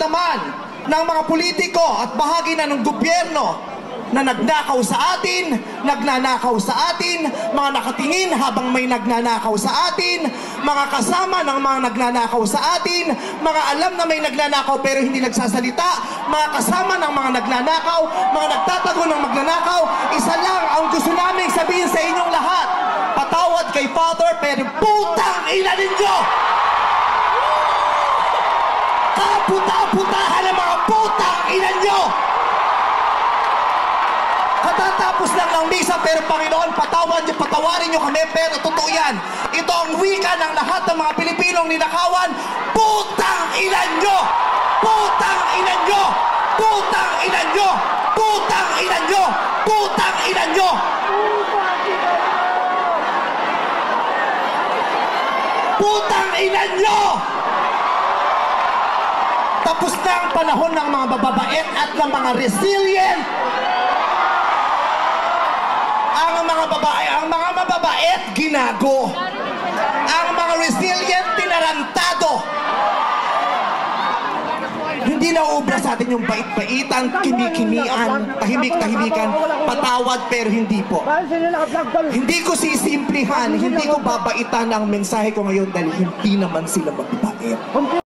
naman ng mga politiko at bahagi na ng gobyerno na nagnakaw sa atin, nagnanakaw sa atin, mga nakatingin habang may nagnanakaw sa atin, mga kasama ng mga nagnanakaw sa atin, mga alam na may nagnanakaw pero hindi nagsasalita, mga kasama ng mga nagnanakaw, mga nagtatago ng magnanakaw. Isa lang ang gusto namin sabihin sa inyong lahat: patawad kay Father, pero putang ina ninyo! Kaputa-putahan ng mga putang ina nyo! Katatapos lang ng misa, pero Panginoon, patawarin nyo kami, pero totoo yan. Ito ang wika ng lahat ng mga Pilipinong ninakawan: putang ina nyo! Putang ina nyo! Putang ina nyo! Putang ina nyo! Putang ina nyo! Putang ina nyo! Tapos na ang panahon ng mga bababait at ng mga resilient. Ang mga mababait, ginago. Ang mga resilient, tinarantado. Hindi na uubra sa atin yung bait-baitan, kimikimian, tahimik-tahimikan, patawad pero hindi po. Hindi ko sisimplihan, hindi ko babaitan ang mensahe ko ngayon dahil hindi naman sila mababait.